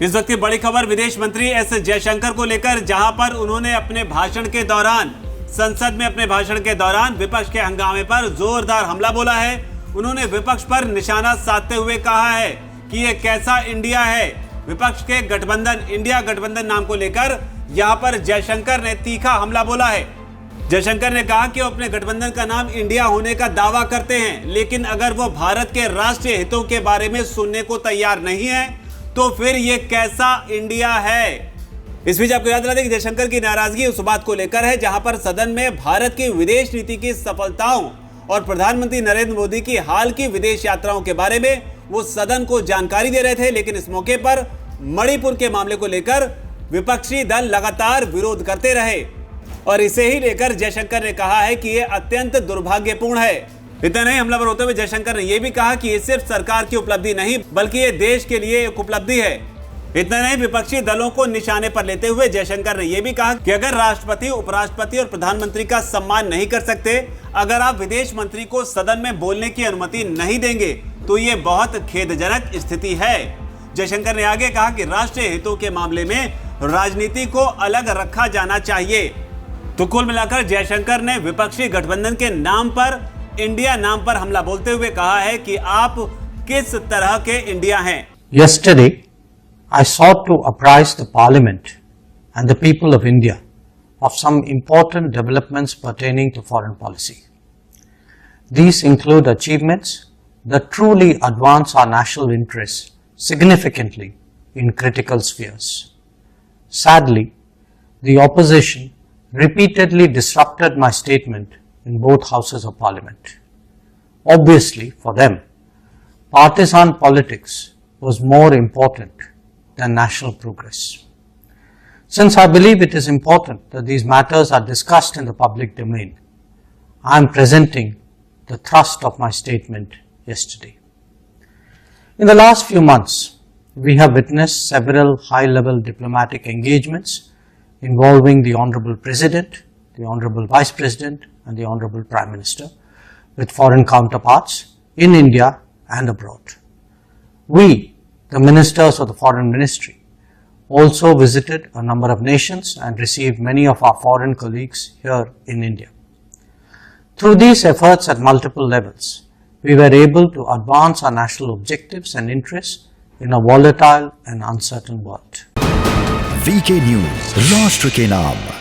इस वक्त की बड़ी खबर विदेश मंत्री एस जयशंकर को लेकर, जहां पर उन्होंने अपने भाषण के दौरान, संसद में अपने भाषण के दौरान विपक्ष के हंगामे पर जोरदार हमला बोला है। उन्होंने विपक्ष पर निशाना साधते हुए कहा है कि ये कैसा इंडिया है। विपक्ष के गठबंधन, इंडिया गठबंधन नाम को लेकर यहां पर जयशंकर ने तीखा हमला बोला है। जयशंकर ने कहा कि वो अपने गठबंधन का नाम इंडिया होने का दावा करते हैं, लेकिन अगर वो भारत के राष्ट्रीय हितों के बारे में सुनने को तैयार नहीं है तो फिर ये कैसा इंडिया है। इस बीच आपको याद दिला दें कि जयशंकर की नाराजगी उस बात को लेकर है जहां पर सदन में भारत की विदेश नीति की सफलताओं और प्रधानमंत्री नरेंद्र मोदी की हाल की विदेश यात्राओं के बारे में वो सदन को जानकारी दे रहे थे। लेकिन इस मौके पर मणिपुर के मामले को लेकर विपक्षी दल लगातार विरोध करते रहे और इसे ही लेकर जयशंकर ने कहा है कि यह अत्यंत दुर्भाग्यपूर्ण है। इतना नहीं, हमलावर होते हुए जयशंकर ने यह भी कहा कि ये सिर्फ सरकार की उपलब्धि नहीं बल्कि ये देश के लिए एक उपलब्धि है। इतना नहीं, विपक्षी दलों को निशाने पर लेते हुए जयशंकर ने यह भी कहा कि अगर राष्ट्रपति, उपराष्ट्रपति और प्रधानमंत्री का सम्मान नहीं कर सकते, अगर आप विदेश मंत्री को सदन में बोलने की अनुमति नहीं देंगे तो ये बहुत खेदजनक स्थिति है। जयशंकर ने आगे कहा कि राष्ट्रीय हितों के मामले में राजनीति को अलग रखा जाना चाहिए। तो कुल मिलाकर जयशंकर ने विपक्षी गठबंधन के नाम पर, इंडिया नाम पर हमला बोलते हुए कहा है कि आप किस तरह के इंडिया हैं। Yesterday, I sought to apprise the Parliament and the people of India of some important developments pertaining to foreign policy. These include achievements that truly advance our national interests significantly in critical spheres. Sadly, the opposition repeatedly disrupted my statement in both houses of parliament. Obviously, for them, partisan politics was more important than national progress. Since I believe it is important that these matters are discussed in the public domain, I am presenting the thrust of my statement yesterday. In the last few months, we have witnessed several high-level diplomatic engagements involving the Honorable President, the Honorable Vice President and the Honorable Prime Minister with foreign counterparts in India and abroad. We, the ministers of the Foreign Ministry, also visited a number of nations and received many of our foreign colleagues here in India. Through these efforts at multiple levels, we were able to advance our national objectives and interests in a volatile and uncertain world. VK News, राष्ट्र के नाम।